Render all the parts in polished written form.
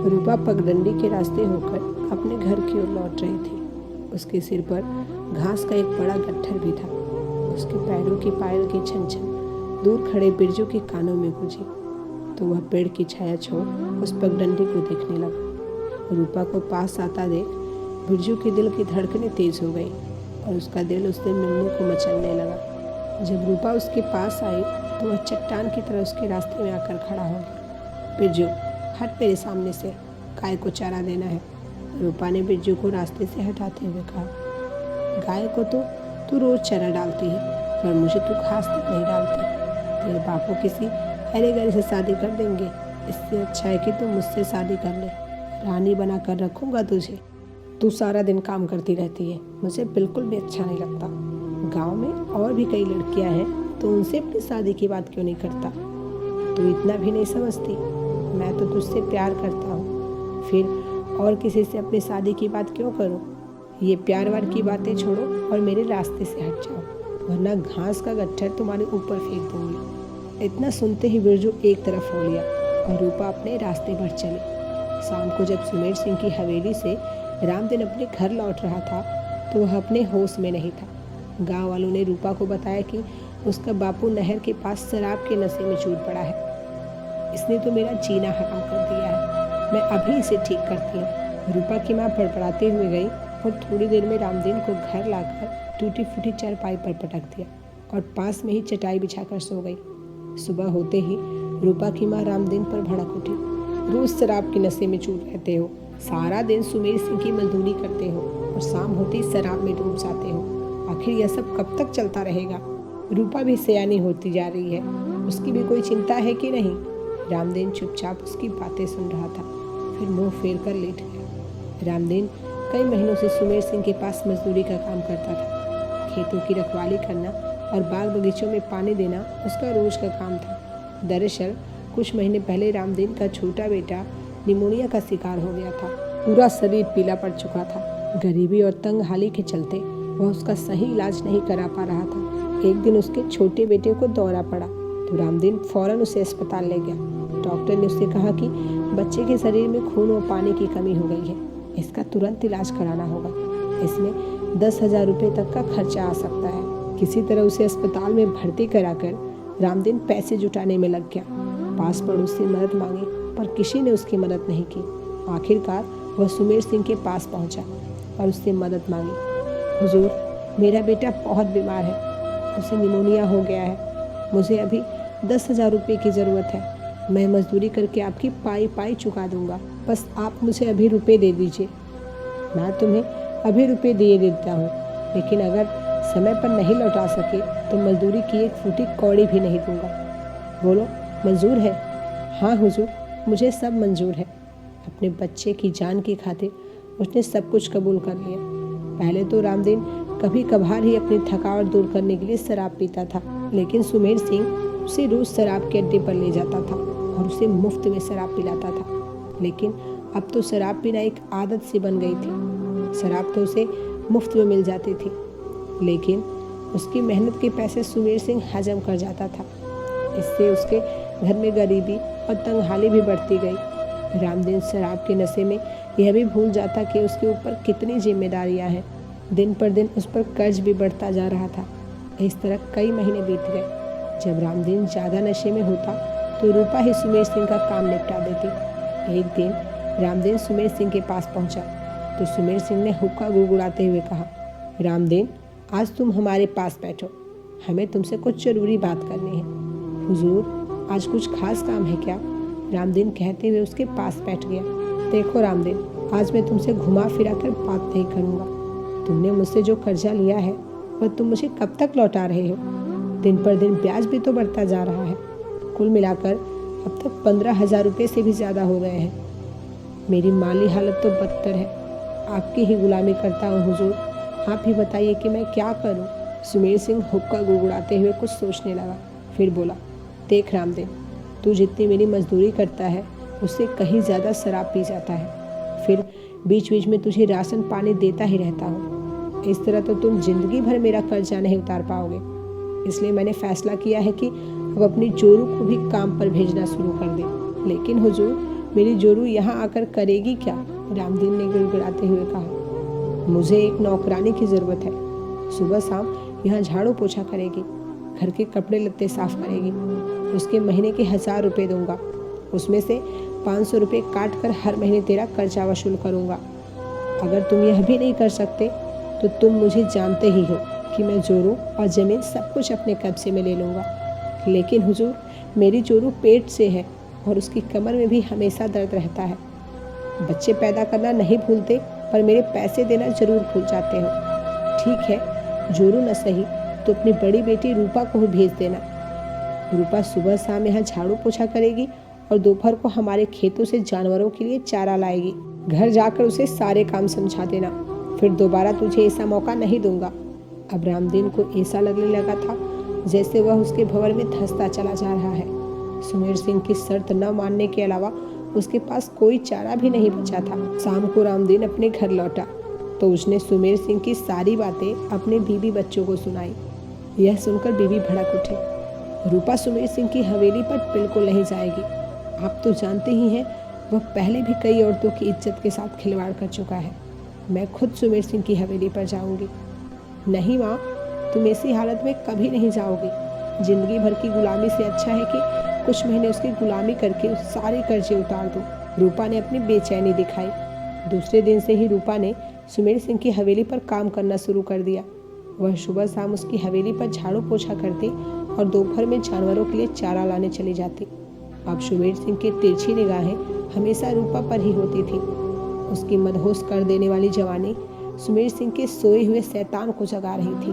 रूपा पगडंडी के रास्ते होकर अपने घर की ओर लौट रही थी। उसके सिर पर घास का एक बड़ा गट्ठर भी था। उसके पैरों की पायल की छन छन दूर खड़े बिरजू के कानों में गूंजी तो वह पेड़ की छाया छोड़ उस पगडंडी को देखने लगा। रूपा को पास आता देख बिरजू के दिल की धड़कनें तेज हो गई और उसका दिल उससे मिलने को मचलने लगा। जब रूपा उसके पास आई तो वह चट्टान की तरह उसके रास्ते में आकर खड़ा हो गया। बिरजू, हट मेरे सामने से, गाय को चारा देना है। रूपा ने बिरजू को रास्ते से हटाते हुए कहा, गाय को तो तू रोज चारा डालती है, पर मुझे तू घास तक नहीं डालती। तेरे बापू किसी अरे गरे से शादी कर देंगे, इससे अच्छा है कि तू मुझसे शादी कर ले। रानी बना कर रखूंगा तुझे। तू सारा दिन काम करती रहती है, मुझे बिल्कुल भी अच्छा नहीं लगता। गांव में और भी कई लड़कियां हैं, तो उनसे अपनी शादी की बात क्यों नहीं करता? तू इतना भी नहीं समझती, मैं तो तुझसे प्यार करता हूँ, फिर और किसी से अपनी शादी की बात क्यों करूँ? ये प्यार वार की बातें छोड़ो और मेरे रास्ते से हट जाओ, वरना घास का गट्ठर तुम्हारे ऊपर फेंक दूंगी। इतना सुनते ही बिरजू एक तरफ हो लिया और रूपा अपने रास्ते पर चली। शाम को जब सुमेर सिंह की हवेली से रामदीन अपने घर लौट रहा था तो वह अपने होश में नहीं था। गांव वालों ने रूपा को बताया कि उसका बापू नहर के पास शराब के नशे में चूर पड़ा है। इसने तो मेरा जीना हराम कर दिया है, मैं अभी इसे ठीक करती हूँ। रूपा की माँ बड़बड़ाते हुए गई और थोड़ी देर में रामदीन को घर लाकर टूटी फूटी चारपाई पर पटक दिया और पास में ही चटाई बिछाकर सो गई। सुबह होते ही रूपा की माँ रामदीन पर भड़क उठी, रोज शराब के नशे में चूर रहते हो, सारा दिन सुमेर सिंह की मजदूरी करते हो और शाम होते ही शराब में डूब जाते हो, आखिर यह सब कब तक चलता रहेगा? रूपा भी सयानी होती जा रही है, उसकी भी कोई चिंता है कि नहीं? रामदीन चुपचाप उसकी बातें सुन रहा था, फिर मुंह फेर कर लेट गया। रामदीन कई महीनों से सुमेर सिंह के पास मजदूरी का काम करता था। खेतों की रखवाली करना और बाग बगीचों में पानी देना उसका रोज का काम था। दरअसल कुछ महीने पहले रामदीन का छोटा बेटा निमोनिया का शिकार हो गया था। पूरा शरीर पीला पड़ चुका था। गरीबी और तंगहाली के चलते वह उसका सही इलाज नहीं करा पा रहा था। एक दिन उसके छोटे बेटे को दौरा पड़ा तो रामदीन फौरन उसे अस्पताल ले गया। डॉक्टर ने उससे कहा कि बच्चे के शरीर में खून और पानी की कमी हो गई है, इसका तुरंत इलाज कराना होगा। इसमें 10,000 रुपये तक का खर्चा आ सकता है। किसी तरह उसे अस्पताल में भर्ती कराकर रामदीन पैसे जुटाने में लग गया। पास पड़ोस से मदद मांगी पर किसी ने उसकी मदद नहीं की। आखिरकार वह सुमेर सिंह के पास पहुंचा और उससे मदद मांगी। हुजूर, मेरा बेटा बहुत बीमार है, उसे निमोनिया हो गया है, मुझे अभी 10,000 रुपये की ज़रूरत है। मैं मजदूरी करके आपकी पाई पाई चुका दूंगा, बस आप मुझे अभी रुपए दे दीजिए। मैं तुम्हें अभी रुपए दिए देता हूँ, लेकिन अगर समय पर नहीं लौटा सके तो मजदूरी की एक फूटी कौड़ी भी नहीं दूंगा। बोलो, मंजूर है? हाँ हुजूर, मुझे सब मंजूर है। अपने बच्चे की जान की खातिर उसने सब कुछ कबूल कर लिया। पहले तो रामदीन कभी कभार ही अपनी थकावट दूर करने के लिए शराब पीता था, लेकिन सुमेर सिंह उसे रोज शराब के अड्डे पर ले जाता था और उसे मुफ्त में शराब पिलाता था। लेकिन अब तो शराब पीना एक आदत सी बन गई थी। शराब तो उसे मुफ्त में मिल जाती थी, लेकिन उसकी मेहनत के पैसे सुमेर सिंह हजम कर जाता था। इससे उसके घर में गरीबी और तंगहाली भी बढ़ती गई। रामदीन शराब के नशे में यह भी भूल जाता कि उसके ऊपर कितनी जिम्मेदारियां हैं। दिन पर दिन उस पर कर्ज भी बढ़ता जा रहा था। इस तरह कई महीने बीत गए। जब रामदीन ज़्यादा नशे में होता तो रूपा ही सुमेर सिंह का काम निपटा देती। एक दिन रामदीन सुमेर सिंह के पास पहुंचा तो सुमेर सिंह ने हुक्का गुड़गुड़ाते हुए कहा, रामदीन, आज तुम हमारे पास बैठो, हमें तुमसे कुछ ज़रूरी बात करनी है। हुजूर, आज कुछ खास काम है क्या? रामदीन कहते हुए उसके पास बैठ गया। देखो रामदीन, आज मैं तुमसे घुमा फिरा कर बात नहीं करूँगा। तुमने मुझसे जो कर्जा लिया है वह तुम मुझे कब तक लौटा रहे हो? दिन पर दिन ब्याज भी तो बढ़ता जा रहा है। कुल मिलाकर अब तक 15,000 रुपये से भी ज़्यादा हो गए हैं। मेरी माली हालत तो बदतर है। आपकी ही गुलामी करता हूँ हुजूर, आप ही बताइए कि मैं क्या करूँ? सुमेर सिंह हुक्का गुड़गुड़ाते हुए कुछ सोचने लगा, फिर बोला, देख रामदीन, तू जितनी मेरी मजदूरी करता है उससे कहीं ज़्यादा शराब पी जाता है, फिर बीच बीच में तुझे राशन पानी देता ही रहता हूँ। इस तरह तो तुम जिंदगी भर मेरा कर्जा नहीं उतार पाओगे। इसलिए मैंने फैसला किया है कि अब अपनी चोरों को भी काम पर भेजना शुरू कर दे। लेकिन हुजूर, मेरी जोरू यहाँ आकर करेगी क्या? रामदीन ने गिड़गिड़ाते हुए कहा। मुझे एक नौकरानी की ज़रूरत है। सुबह शाम यहाँ झाड़ू पोछा करेगी, घर के कपड़े लत्ते साफ करेगी। उसके महीने के 1000 रुपये दूंगा। उसमें से 500 रुपये काट कर हर महीने तेरा कर्जा वसूल करूँगा। अगर तुम यह भी नहीं कर सकते तो तुम मुझे जानते ही हो कि मैं जोरू और ज़मीन सब कुछ अपने कब्जे में ले लूँगा। लेकिन हुजूर, मेरी जोरू पेट से है और उसकी कमर में भी हमेशा दर्द रहता है। बच्चे पैदा करना नहीं भूलते, पर मेरे पैसे देना जरूर भूल जाते हो। ठीक है, जोरू न सही तो अपनी बड़ी बेटी रूपा को भी भेज देना। रूपा सुबह शाम यहाँ झाड़ू पोछा करेगी और दोपहर को हमारे खेतों से जानवरों के लिए चारा लाएगी। घर जाकर उसे सारे काम समझा देना, फिर दोबारा तुझे ऐसा मौका नहीं दूंगा। अब रामदीन को ऐसा लगने लगा था जैसे वह उसके भंवर में धंसता चला जा रहा है। सुमेर सिंह की शर्त न मानने के अलावा उसके पास कोई चारा भी नहीं बचा था। शाम को रामदीन अपने घर लौटा तो उसने सुमेर सिंह की सारी बातें अपने बीवी बच्चों को सुनाई। यह सुनकर बीवी भड़क उठी। रूपा सुमेर सिंह की हवेली पर बिल्कुल नहीं जाएगी। आप तो जानते ही हैं, वह पहले भी कई औरतों की इज्जत के साथ खिलवाड़ कर चुका है। मैं खुद सुमेर सिंह की हवेली पर जाऊंगी। नहीं माँ, तुम ऐसी हालत में कभी नहीं जाओगी। जिंदगी भर की गुलामी से अच्छा है कि कुछ महीने उसकी गुलामी करके सारे कर्जे उतार दो। रूपा ने अपनी बेचैनी दिखाई। दूसरे दिन से ही रूपा ने सुमेर सिंह की हवेली पर काम करना शुरू कर दिया। वह सुबह शाम उसकी हवेली पर झाड़ू पोछा करती और दोपहर में जानवरों के लिए चारा लाने चली जाती। अब सुमेर सिंह की तिरछी निगाहें हमेशा रूपा पर ही होती थी। उसकी मदहोश कर देने वाली जवानी सुमेर सिंह के सोए हुए शैतान को जगा रही थी।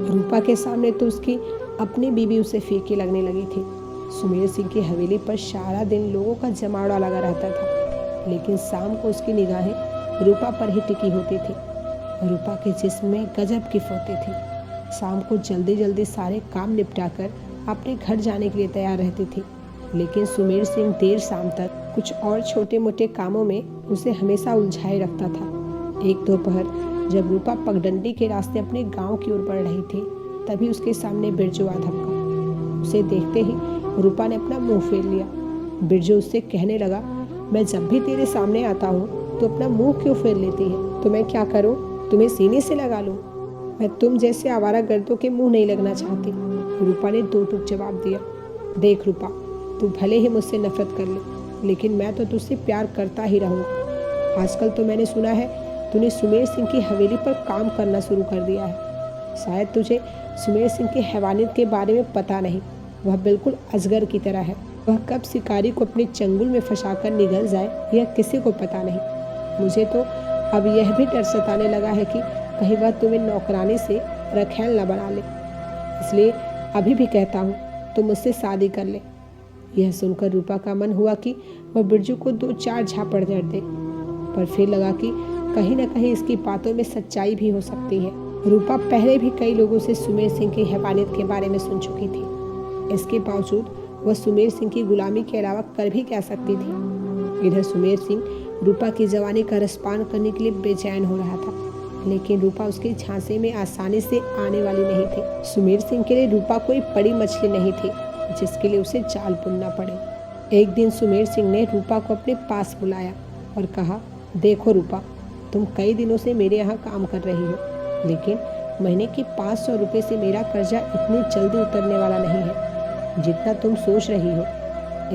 रूपा के सामने तो उसकी अपनी बीवी उसे फीकी लगने लगी थी। सुमेर सिंह की हवेली पर सारा दिन लोगों का जमावड़ा लगा रहता था, लेकिन शाम को उसकी निगाहें रूपा पर ही टिकी होती थी। रूपा के जिस्म में गजब की फुर्ती थी। शाम को जल्दी जल्दी सारे काम निपटाकर अपने घर जाने के लिए तैयार रहती थी, लेकिन सुमेर सिंह देर शाम तक कुछ और छोटे मोटे कामों में उसे हमेशा उलझाए रखता था। एक दोपहर जब रूपा पगडंडी के रास्ते अपने गांव की ओर बढ़ रही थी, तभी उसके सामने बिरजू आ धमका। उसे देखते ही रूपा ने अपना मुंह फेर लिया। बिरजू उससे कहने लगा, मैं जब भी तेरे सामने आता हूँ तो अपना मुंह क्यों फेर लेती है? तो मैं क्या करूँ, तुम्हें सीने से लगा लूँ? मैं तुम जैसे आवारा गर्दों के मुंह नहीं लगना चाहती। रूपा ने दो टूक जवाब दिया। देख रूपा, तू भले ही मुझसे नफरत कर ले, लेकिन मैं तो तुझसे प्यार करता ही रहूँगा। आजकल तो मैंने सुना है तूने सुमेर सिंह की हवेली पर काम करना शुरू कर दिया है। शायद तुझे सुमेर सिंह के हैवानियत के बारे में पता नहीं। वह बिल्कुल अजगर की तरह है। वह कब शिकारी को अपने चंगुल में फंसाकर निगल जाए यह किसी को पता नहीं। मुझे तो अब यह भी डर सताने लगा है कि कहीं वह तुम्हें नौकरानी से रखैल न बना ले। इसलिए अभी भी कहता हूँ तो मुझसे शादी कर ले। यह सुनकर रूपा का मन हुआ कि वह बिरजू को 2-4 झापड़ जड़ दे, पर फिर लगा कि कहीं न कहीं इसकी बातों में सच्चाई भी हो सकती है। रूपा पहले भी कई लोगों से सुमेर सिंह की हैवानियत के बारे में सुन चुकी थी। इसके बावजूद वह सुमेर सिंह की गुलामी के अलावा कर भी क्या सकती थी। इधर सुमेर सिंह रूपा की जवानी का रसपान करने के लिए बेचैन हो रहा था, लेकिन रूपा उसके झांसे में आसानी से आने वाली नहीं थी। सुमेर सिंह के लिए रूपा कोई बड़ी मछली नहीं थी जिसके लिए उसे जाल बुनना पड़े। एक दिन सुमेर सिंह ने रूपा को अपने पास बुलाया और कहा, देखो रूपा, तुम कई दिनों से मेरे यहाँ काम कर रही हो, लेकिन महीने के 500 रुपये से मेरा कर्जा इतनी जल्दी उतरने वाला नहीं है जितना तुम सोच रही हो।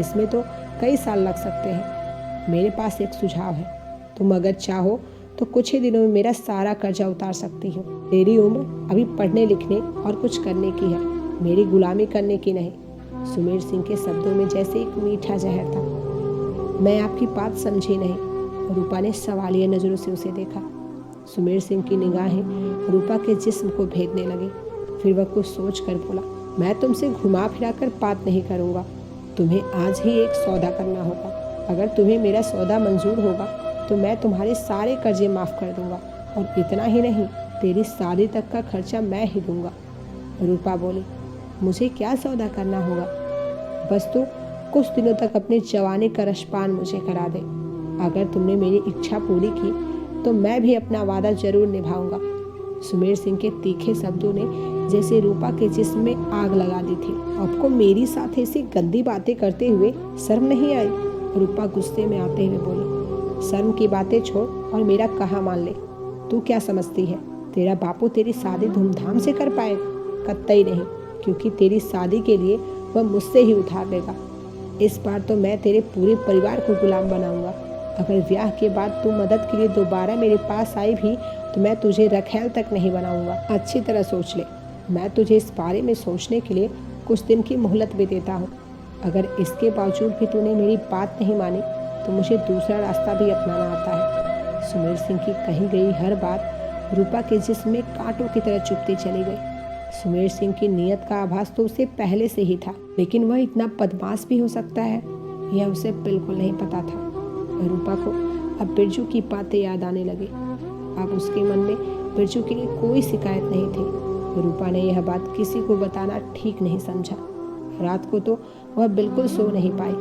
इसमें तो कई साल लग सकते हैं। मेरे पास एक सुझाव है, तुम अगर चाहो तो कुछ ही दिनों में मेरा सारा कर्जा उतार सकती हो। तेरी उम्र अभी पढ़ने लिखने और कुछ करने की है, मेरी गुलामी करने की नहीं। सुमेर सिंह के शब्दों में जैसे एक मीठा जहर था। मैं आपकी बात समझी नहीं। रूपा ने सवालिया नज़रों से उसे देखा। सुमेर सिंह की निगाहें रूपा के जिस्म को भेदने लगी। फिर वह कुछ सोच कर बोला, मैं तुमसे घुमा फिरा कर बात नहीं करूँगा। तुम्हें आज ही एक सौदा करना होगा। अगर तुम्हें मेरा सौदा मंजूर होगा तो मैं तुम्हारे सारे कर्जे माफ़ कर दूंगा, और इतना ही नहीं, तेरी शादी तक का खर्चा मैं ही दूंगा। रूपा बोली, मुझे क्या सौदा करना होगा? बस तू कुछ दिनों तक अपनी जवानी का रसपान मुझे करा दे। अगर तुमने मेरी इच्छा पूरी की तो मैं भी अपना वादा जरूर निभाऊंगा। सुमेर सिंह के तीखे शब्दों ने जैसे रूपा के जिस्म में आग लगा दी थी। आपको मेरी साथ ऐसी गंदी बातें करते हुए शर्म नहीं आई? रूपा गुस्से में आते हुए बोली, शर्म की बातें छोड़ और मेरा कहा मान ले। तू क्या समझती है तेरा बापू तेरी शादी धूमधाम से कर पाएगा? कतई नहीं, क्योंकि तेरी शादी के लिए वह मुझसे ही उधार लेगा। इस बार तो मैं तेरे पूरे परिवार को गुलाम बनाऊंगा। अगर ब्याह के बाद तू मदद के लिए दोबारा मेरे पास आई भी तो मैं तुझे रखैल तक नहीं बनाऊंगा। अच्छी तरह सोच ले, मैं तुझे इस बारे में सोचने के लिए कुछ दिन की मोहलत भी देता हूँ। अगर इसके बावजूद भी तूने मेरी बात नहीं मानी तो मुझे दूसरा रास्ता भी अपनाना आता है। सुमेर सिंह की कही गई हर बात रूपा के जिस्म में कांटों की तरह चुभती चली गई। सुमेर सिंह की नीयत का आभास तो उसे पहले से ही था, लेकिन वह इतना बदमाश भी हो सकता है यह उसे बिल्कुल नहीं पता था। रूपा को अब बिरजू की बातें याद आने लगी। अब उसके मन में बिरजू के लिए कोई शिकायत नहीं थी। रूपा ने यह बात किसी को बताना ठीक नहीं समझा। रात को तो वह बिल्कुल सो नहीं पाई।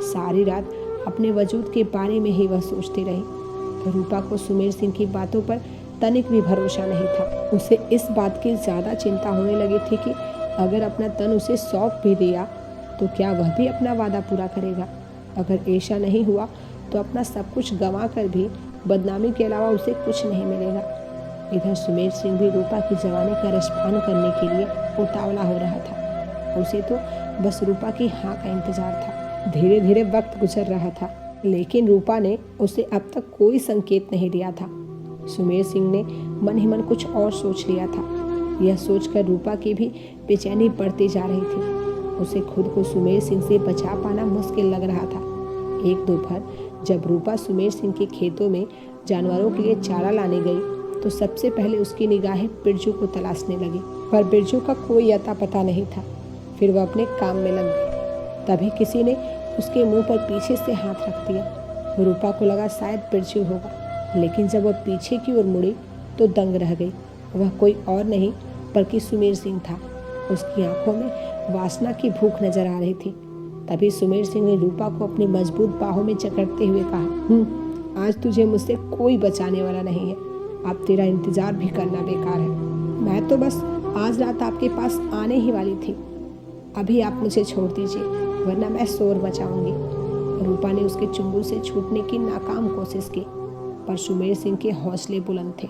सारी रात अपने वजूद के बारे में ही वह सोचती रही। रूपा को सुमेर सिंह की बातों पर तनिक भी भरोसा नहीं था। उसे इस बात की ज़्यादा चिंता होने लगी थी कि अगर अपना तन उसे सौंप भी दिया तो क्या वह भी अपना वादा पूरा करेगा। अगर ऐसा नहीं हुआ तो अपना सब कुछ गंवा कर भी बदनामी के अलावा उसे कुछ नहीं मिलेगा। इधर सुमेर सिंह भी रूपा की जवानी का रसपान करने के लिए उतावला हो रहा था। उसे तो बस रूपा की हाँ का इंतजार था। धीरे धीरे वक्त गुजर रहा था, लेकिन रूपा ने उसे अब तक कोई संकेत नहीं दिया था। सुमेर सिंह ने मन ही मन कुछ और सोच लिया था। यह सोचकर रूपा की भी बेचैनी बढ़ती जा रही थी। उसे खुद को सुमेर सिंह से बचा पाना मुश्किल लग रहा था। एक दोपहर जब रूपा सुमेर सिंह के खेतों में जानवरों के लिए चारा लाने गई तो सबसे पहले उसकी निगाहें बिरजू को तलाशने लगी, पर बिरजू का कोई अता पता नहीं था। फिर वह अपने काम में लग गई। तभी किसी ने उसके मुंह पर पीछे से हाथ रख दिया। रूपा को लगा शायद बिरजू होगा, लेकिन जब वह पीछे की ओर मुड़ी तो दंग रह गई। वह कोई और नहीं बल्कि सुमेर सिंह था। उसकी आंखों में वासना की भूख नजर आ रही थी। तभी सुमेर सिंह ने रूपा को अपनी मजबूत बाहों में जकड़ते हुए कहा, आज तुझे मुझसे कोई बचाने वाला नहीं है। अब तेरा इंतजार भी करना बेकार है। मैं तो बस आज रात आपके पास आने ही वाली थी। अभी आप मुझे छोड़ दीजिए, वरना मैं शोर मचाऊंगी। रूपा ने उसके चुंगल से छूटने की नाकाम कोशिश की, पर सुमेर सिंह के हौसले बुलंद थे।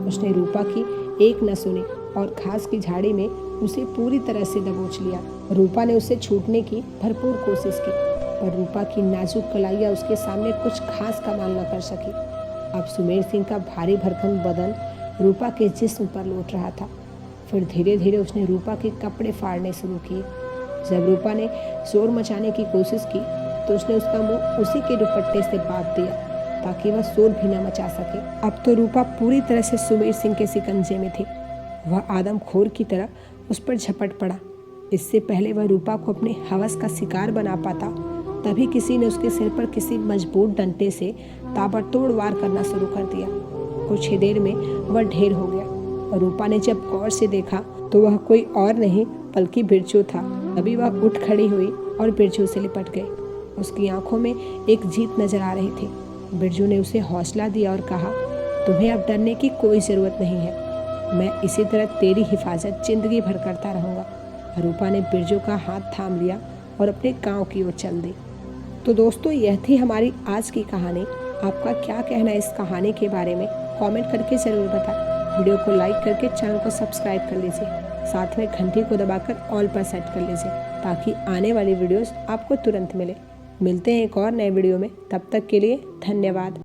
उसने रूपा की एक न सुनी और घास की झाड़ी में उसे पूरी तरह से दबोच लिया। रूपा ने उसे छूटने की भरपूर कोशिश की, पर रूपा की नाजुक कलाइयाँ उसके सामने कुछ खास कमाल न कर सकी। अब सुमेर सिंह का भारी भरकम बदन रूपा के जिस्म पर लौट रहा था। फिर धीरे धीरे उसने रूपा के कपड़े फाड़ने शुरू किए। जब रूपा ने शोर मचाने की कोशिश की तो उसने उसका मुंह उसी के दुपट्टे से बांध दिया ताकि वह शोर भी न मचा सके। अब तो रूपा पूरी तरह से सुमेर सिंह के शिकंजे में थी। वह आदमखोर की तरह उस पर झपट पड़ा। इससे पहले वह रूपा को अपने हवस का शिकार बना पाता, तभी किसी ने उसके सिर पर किसी मजबूत डंडे से ताबड़तोड़ वार करना शुरू कर दिया। कुछ ही देर में वह ढेर हो गया और रूपा ने जब गौर से देखा तो वह कोई और नहीं बल्कि बिरजू था। तभी वह उठ खड़ी हुई और बिरजू से लिपट गई। उसकी आंखों में एक जीत नजर आ रही थी। बिरजू ने उसे हौसला दिया और कहा, तुम्हें अब डरने की कोई ज़रूरत नहीं है। मैं इसी तरह तेरी हिफाजत जिंदगी भर करता रहूँगा। रूपा ने बिरजू का हाथ थाम लिया और अपने गांव की ओर चल दी। तो दोस्तों, यह थी हमारी आज की कहानी। आपका क्या कहना है इस कहानी के बारे में कमेंट करके ज़रूर बताएं। वीडियो को लाइक करके चैनल को सब्सक्राइब कर लीजिए। साथ में घंटी को दबाकर ऑल पर सेट कर लीजिए ताकि आने वाली वीडियोस आपको तुरंत मिले। मिलते हैं एक और नए वीडियो में, तब तक के लिए धन्यवाद।